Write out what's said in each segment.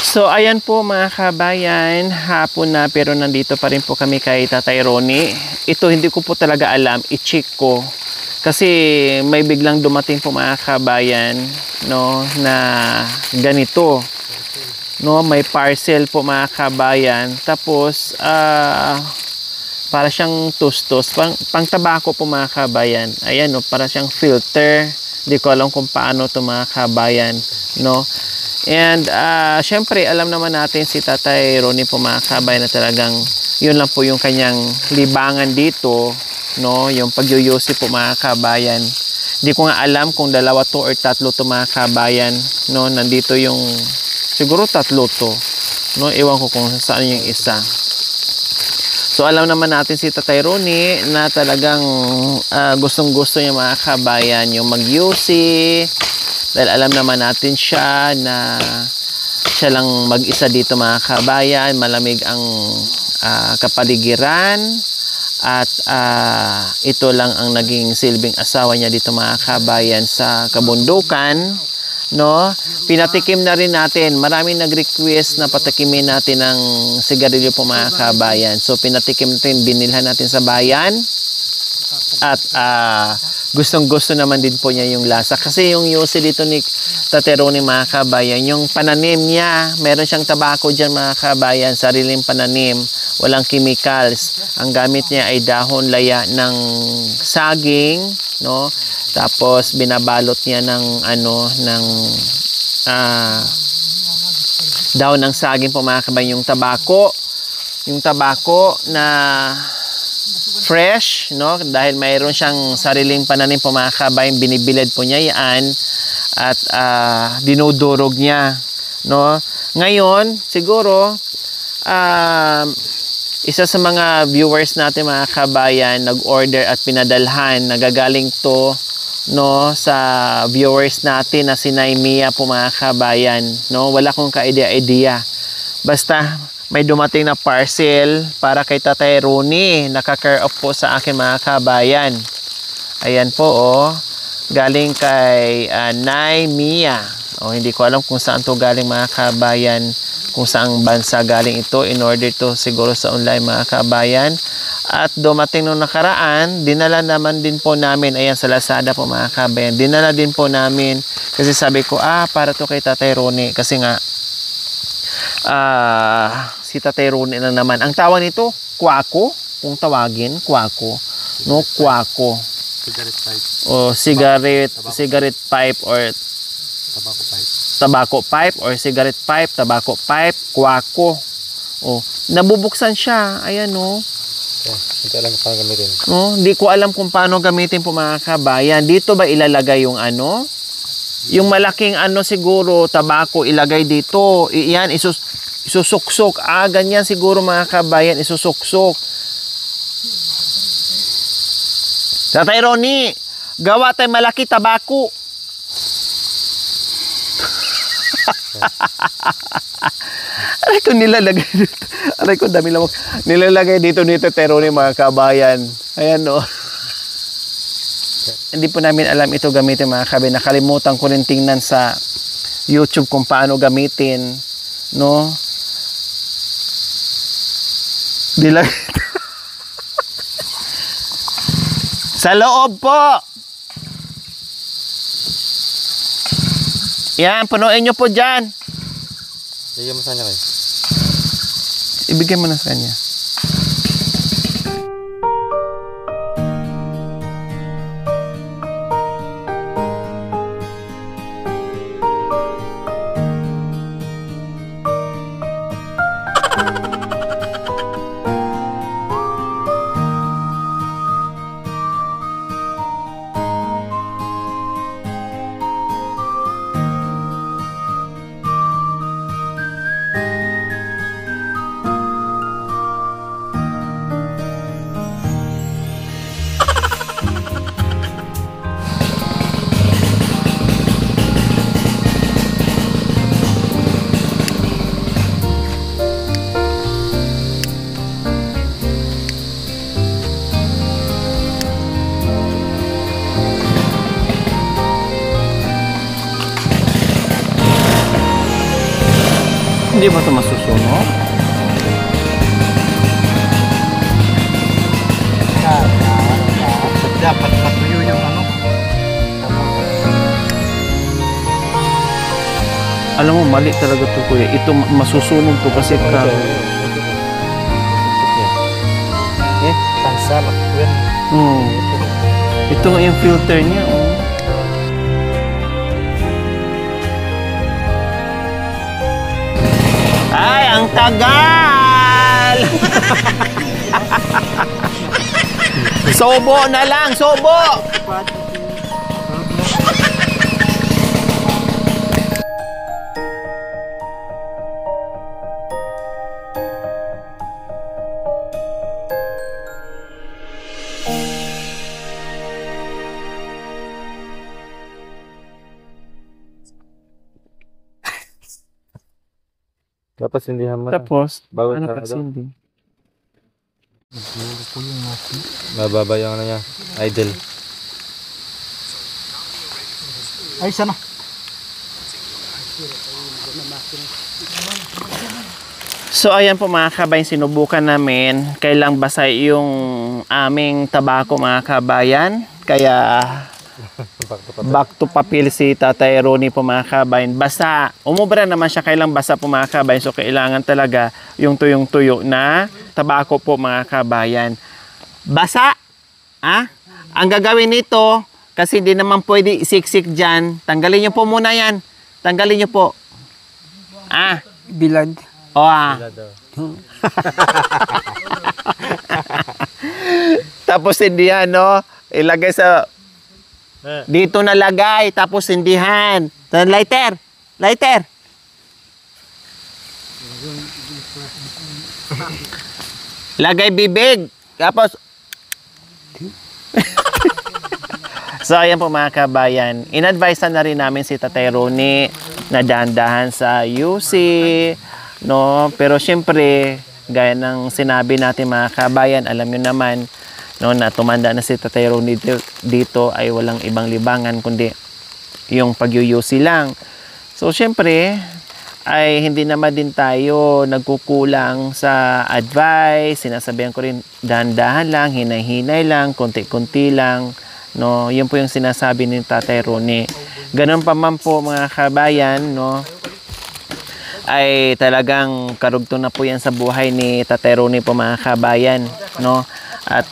So, ayan po mga kabayan, hapon na pero nandito pa rin po kami kay Tatay Ronnie. Ito hindi ko po talaga alam, i-check ko. Kasi may biglang dumating po mga kabayan, no, na ganito. No, may parcel po mga kabayan. Tapos, para siyang tustos, pang tabako po mga kabayan. Ayan, no, para siyang filter. Hindi ko alam kung paano to mga kabayan, no. And syempre alam naman natin si Tatay Ronnie po mga kabayan na talagang yun lang po yung kanyang libangan dito, no, yung pagyuyusi po mga kabayan. Hindi ko nga alam kung dalawa to or tatlo to mga kabayan, no. Nandito yung siguro tatlo to, no, ewan ko kung saan yung isa. So alam naman natin si Tatay Ronnie na talagang gustong gusto niya mga kabayan yung magyusi. Dahil alam naman natin siya na siya lang mag-isa dito mga kabayan, malamig ang kapaligiran at ito lang ang naging silbing asawa niya dito mga kabayan sa kabundukan, no. Pinatikim na rin natin, maraming nag-request na patikimin natin ng sigarilyo po mga kabayan. So pinatikim natin, binilhan natin sa bayan at gustong gusto naman din po niya yung lasa. Kasi yung yusi dito ni Tatay Ronnie mga kabayan, yung pananim niya, meron siyang tabako dyan mga kabayan, sariling pananim, walang chemicals. Ang gamit niya ay dahon laya ng saging, no? Tapos binabalot niya ng dahon ng saging po mga kabayan, yung tabako na fresh, no, dahil mayroon siyang sariling pananim po mga kabayan, binibilad po niya yan at dinudurog niya, no. Ngayon siguro isa sa mga viewers natin mga kabayan nag-order at pinadalhan, nagagaling to, no, sa viewers natin na si Naimia po mga kabayan, no. Wala akong ka-idea, basta may dumating na parcel para kay Tatay Ronnie. Naka-care off po sa akin mga kabayan. Ayan po, oh. Galing kay Nay Mia. Oh, hindi ko alam kung saan to galing mga kabayan. Kung saang bansa galing ito. In order to siguro sa online mga kabayan. At dumating nung nakaraan, dinala naman din po namin. Ayan sa Lazada po mga kabayan. Dinala din po namin. Kasi sabi ko, para to kay Tatay Ronnie. Kasi nga, si Tatay Ronnie na naman. Ang tawag nito, kwako. Kung tawagin, kwako. No, kwako. Cigarette pipe. O cigarette pipe or Tobacco pipe. Tobacco pipe or cigarette pipe, tobacco pipe, kwako. O, nabubuksan siya. Ayan, no. Hindi alam kung paano gamitin. No, hindi ko alam kung paano gamitin po mga kabayan. Dito ba ilalagay yung ano? Yung malaking siguro, tabako, ilagay dito. Iyan, isusuksok. Ganyan siguro mga kabayan, isusuksok. Tatay Ronnie, gawa tayo malaki tabako. Aray ko nilalagay dito. Aray ko dami lamok. Nilalagay dito ni Tatay Ronnie mga kabayan. Ayan, no. Hindi po namin alam ito gamitin mga kabayan. Nakalimutan ko rin tingnan sa YouTube kung paano gamitin, no. Dilag. Sa loob po. Yan, punuin nyo po dyan. Bigyan mo sa kanya kayo. Ibigay mo na sa kanya. Hindi ba ito masusunog? Dapat patuyo yung ano. Alam mo, mali talaga to kuya. Ito masusunog to kasi Tansa, makuyan. Ito nga yung filter niya. Oh. Ay, ang tagal! Sobo na lang, sobo! Tapos hindi mo. Tapos, Bawal ano sa kasi hindi? Mababa yung ano niya. Idle. Ay, sana. So ayan po mga kabayan, sinubukan namin kailang basa yung aming tabako mga kabayan. Kaya back to papel si Tatay Ronnie po mga kabayan. Basta, umubra naman siya kailang basa po mga kabayan. So kailangan talaga yung tuyong-tuyo na tabako po mga kabayan. Basa! Ah? Ang gagawin nito, kasi hindi naman pwede siksik dyan. Tanggalin nyo po muna yan. Tanggalin nyo po. Ah? Bilad. O ah. Tapos hindihan, no? Ilagay sa... Dito na lagay, tapos hindihan. Lighter! Lighter! Lagay bibig. Tapos... So, ayan po mga kabayan. In-advise na rin namin si Tatay Ronnie na dahan-dahan sa UC, no? Pero syempre, gaya ng sinabi natin mga kabayan, alam nyo naman, no, na tumanda na si Tatay Ronnie dito ay walang ibang libangan kundi yung pag-UC lang. So, syempre, ay hindi naman din tayo nagkukulang sa advice. Sinasabihan ko rin, dahan-dahan lang, hinay-hinay lang, konti-konti lang. No, yun po yung sinasabi ni Tatay Ronnie. Ganun pa man po mga kabayan, no, ay talagang karugtong na po yan sa buhay ni Tatay Ronnie po mga kabayan, no. At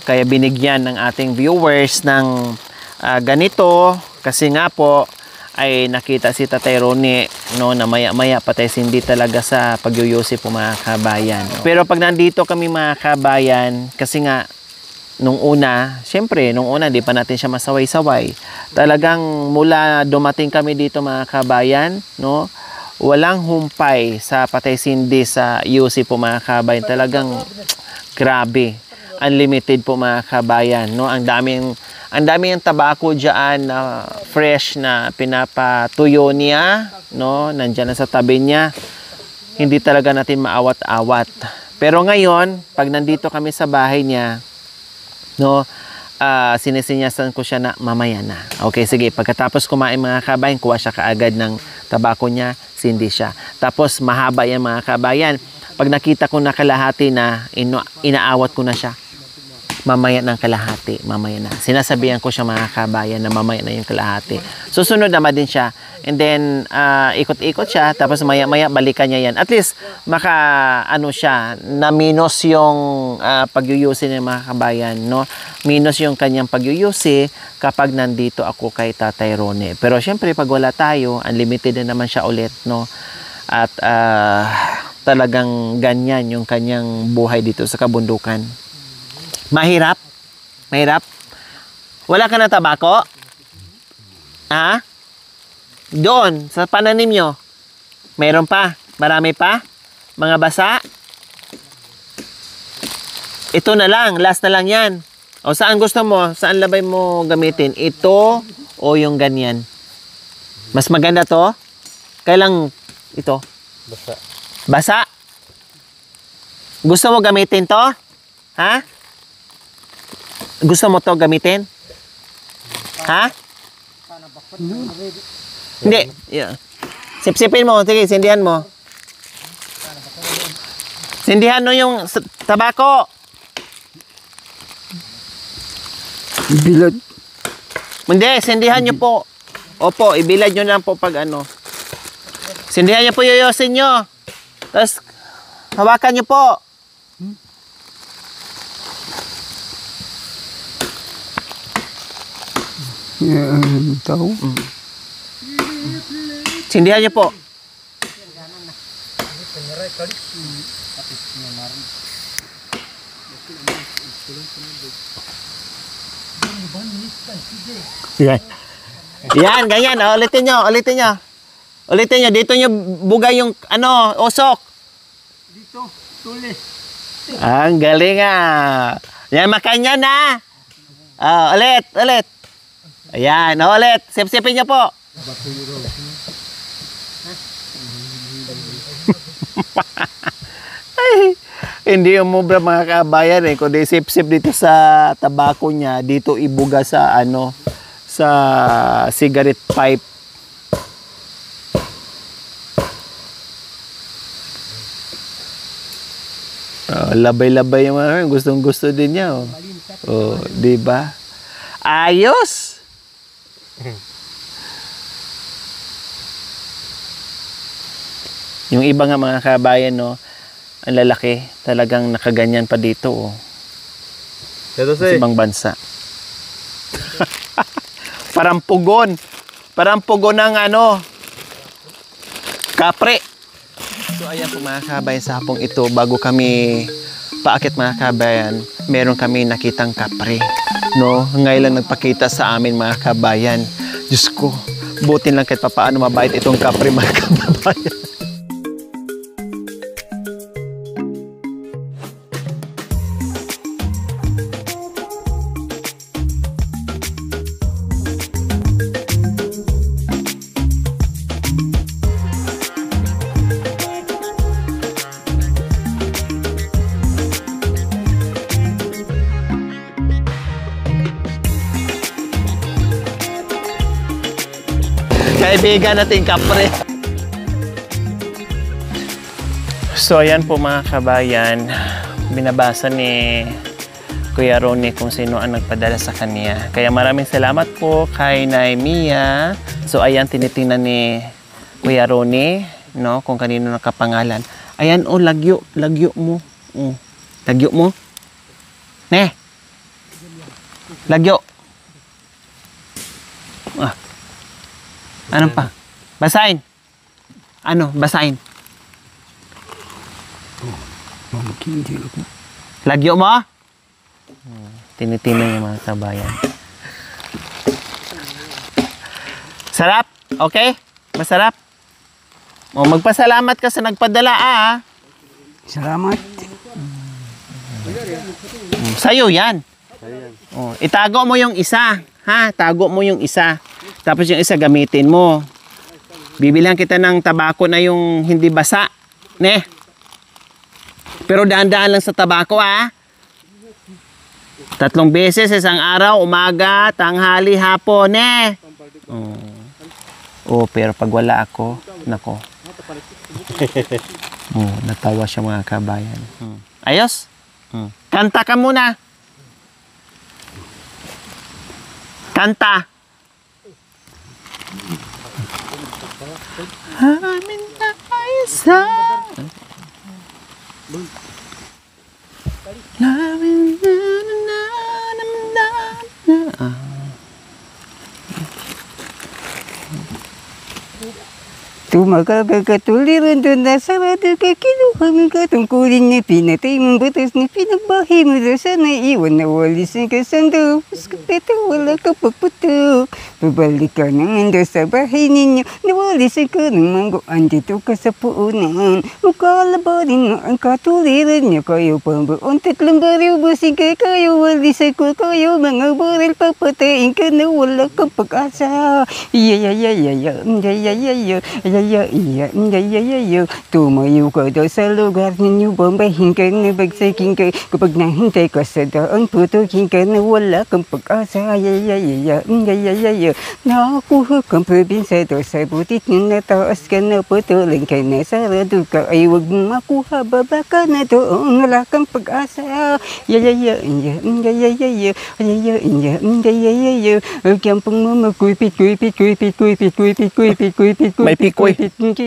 kaya binigyan ng ating viewers ng ganito kasi nga po ay nakita si Tatay Ronnie, no, na maya-maya patay hindi talaga sa pagyuyusi po mga kabayan. Pero pag nandito kami mga kabayan, kasi nga nung una, syempre, nung una, di pa natin siya masaway-saway. Talagang mula dumating kami dito mga kabayan, no, walang humpay sa patay sindi sa UC po mga kabayan. Talagang grabe. Unlimited po mga kabayan, no. Ang daming tabako diyan na fresh na pinapatuyo niya, no. Nandiyan na sa tabi niya. Hindi talaga natin maawat-awat. Pero ngayon, pag nandito kami sa bahay niya, no, sinisinyasan ko siya na mamaya na. Okay, sige. Pagkatapos kumain mga kabayan, kuha siya kaagad ng tabako niya, sindi siya. Tapos mahaba yan mga kabayan. Pag nakita ko na kalahati na, inaawat ko na siya. Mamaya ng kalahati, mamaya na. Sinasabihan ko siya mga kabayan na mamaya na yung kalahati. Susunod naman din siya. And then, ikot-ikot siya. Tapos maya-maya balikan niya yan. At least, ano siya, na minus yung pagyuyusi ng mga kabayan, no? Minus yung kanyang pagyuyusi kapag nandito ako kay Tatay Ronnie. Pero syempre, pag wala tayo, unlimited na naman siya ulit, no? At talagang ganyan yung kanyang buhay dito sa kabundukan. Mahirap? Mahirap? Wala ka na tabako? Ha? Doon, sa pananim nyo. Mayroon pa? Marami pa? Mga basa? Ito na lang. Last na lang yan. O saan gusto mo? Saan labay mo gamitin? Ito o yung ganyan? Mas maganda to? Kailang ito? Basa. Basa? Gusto mo gamitin to? Ha? Gusto mo to gamitin? Ha? Hindi. Yeah. Sipsipin mo. Sige, sindihan mo. Sindihan mo yung tabako. Bilad. Hindi, sindihan nyo po. Opo, ibilad nyo lang po pag ano. Sindihan nyo po, yoyosin nyo. Tapos, hawakan nyo po. Tahu. Sindihan nyo po. Yan. Yan, ganyan. Ulitin nyo, ulitin nyo. Ulitin nyo. Dito nyo bugay yung, ano, usok. Dito, tulis. Ang galing ah. Yan, makanya na. Ulit, ulit. Ayan, ulit. Sip-sipin nyo po. Ay, hindi yung mubra mga kabayan eh. Kundi sip-sip dito sa tabako niya. Dito ibuga sa ano, sa cigarette pipe. Labay-labay yung mga gustong-gusto din niya. Oh, di ba? Ayos! Yung iba nga mga kabayan, no, ang lalaki, talagang nakaganyan pa dito, oh. Sa ibang bansa. Parang pugon. Parang pugon ng ano, kapre. So ayan po mga kabayan, sa hapong ito, bago kami paakit mga kabayan, meron kami nakitang kapre. No, ngayon lang nagpakita sa amin mga kabayan. Diyos ko, buti lang kahit papaano mabait itong kapre mga kabayan. Kaibigan natin kapre. So ayan po mga kabayan, binabasa ni Kuya Ronnie kung sino ang nagpadala sa kanya. Kaya maraming salamat po kay Nay Mia. So ayan, tinitingnan ni Kuya Ronnie, no, kung kanino nakapangalan. Ayan, oh, lagyo mo. Lagyo mo. Ne. Lagyo. Ano pa? Basahin. Ano? Basahin. Lagyo mo? Tinitingnan yung mga kabayan. Sarap? Okay? Masarap? O, magpasalamat ka sa nagpadala, ah. Salamat. Sa'yo yan. O, itago mo yung isa. Ha? Tago mo yung isa. Tapos yung isa gamitin mo. Bibilihan kita ng tabako na yung hindi basa. Ne? Pero daan-daan lang sa tabako, ah. 3 beses isang araw, umaga, tanghali, hapon, ne? Oh, pero pag wala ako, nako. Oh, natawa siya mga kabayan. Ayos? Kanta ka muna. Kanta. Amin na isa. Tumakakatuliran doon na sarado ka kinuhang katungkulin na pinatay mong batas na pinagbahay mo doon sana iwan na walisin ka sando. Mas kapito wala ka pagputok. Babalik ka naman doon sa bahay ninyo. Nawalisin ka ng manggo. Andito ka sa puunan. Magkalabanin mo ang katuliran niyo. Kayo pambaon 3 bariw busing ka. Kayo walisin ko. Kayo mga baril papatayin ka na wala kang pag-asa. Yayayayaya. Yayayayaya. Tumayo ka daw sa lugar ninyo, bombahin ka na bagsakin ka. Kapag nahintay ka sa daan, putukin ka na wala kang pag-asa. Nakakuha kang probinsado sa butit ng nataas ka na, putulan ka na, sarado ka ay wag mong makuha, baba ka na doon, wala kang pag-asa. Kampong mo magkuipit. May pikoy.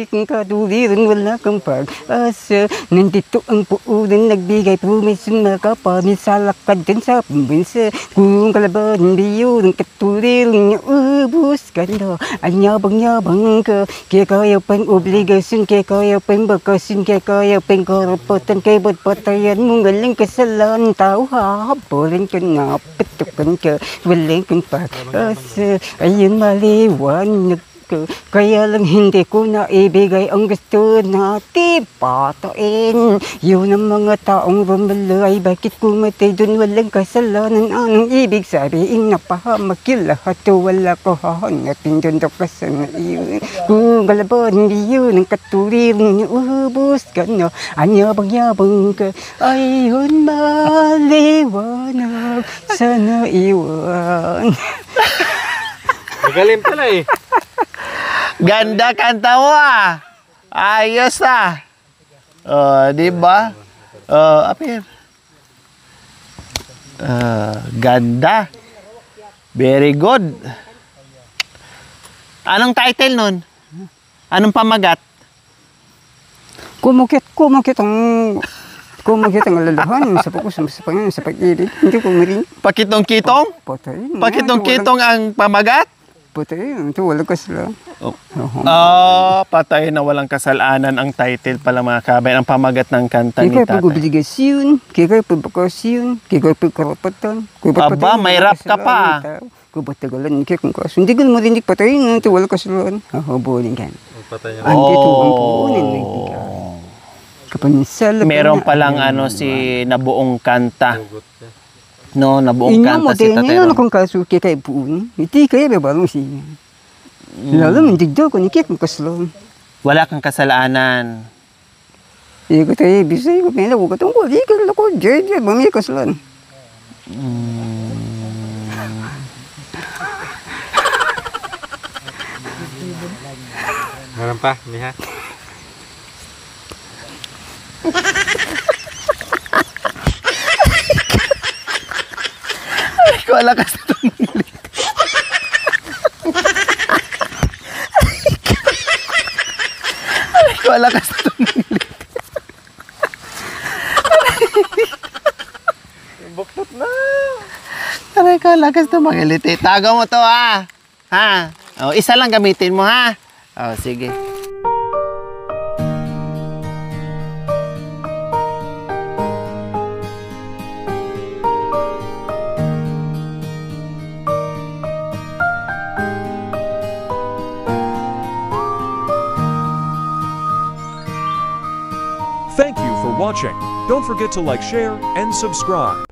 Kung kaduliran, wala kang pag-asa. Nandito ang puulan, nagbigay promisyon, makapamil sa lakad din sa pambansa. Kung kalaban, biyo ng katuliran niya, ubus ka na. Anyabang-yabang ka, kaya kaya pang obligasyon, kaya kaya pang bakasyon, kaya kaya pang karapatan, kaya ba't patayan mo galing kasalanan tao, hahabolin ka na, patukan ka, walang kang pag-asa. Ayun, maliwanag ka, kaya lang hindi ko naibigay ang gusto natin patain. Yun ang mga taong rumalay, bakit kumatay dun walang kasalanan? Anong ibig sabihin? Napahamak yung lahat o wala ko hahanapin dun daw kasana yun. Kung galaban yun ang katuliran niyo, ubus ka na, anyabang-yabang ka. Ayun, maliwanag, sana iwan. Magaling pala eh. Ganda kanta mo ah. Ayos ah. Oh, di ba? Apir. Ganda. Very good. Anong title nun? Anong pamagat? Kumakit ang alalahan sa pag-ibig. Hindi ko marin. Pakitong-kitong? Patay. Pakitong-kitong ang pamagat? Patay. Ito walang kasalanan. Patay na walang kasalanan ang title pala mga kabay, ang pamagat ng kanta ni Kaya tatay. pag-obligasyon, kaya pag-bakasyon, kaya pag-karapatan. Aba, may rap ka pa. Kung ba't tagalan, kaya kung kaso. Hindi ko marinig patay na ito walang kasalanan. Hahabolin ka. Patay niya. Andito ang puunin na ibigay. Kapansala Meron palang si nabuong kanta. No, nabuong kanta si Tatay Ino Ron. kung kaso kaya kayo puunin. Iti kaya babalong siya. Lalo man digdaw ko ni kaya kung kasalanan. Wala kang kasalanan. Iko tayo, bisay ko, pinaw ko tungkol. Iko lang ko, dyan, bami kasalanan. Meron pa, Miha. Wala ka sa tumilit. Wala ka sa tumilit. Buktot na. Aray ka, lakas na mangiliti. Tago mo to ha. Ha? O, isa lang gamitin mo ha. O, sige. Thank you for watching. Don't forget to like, share, and subscribe.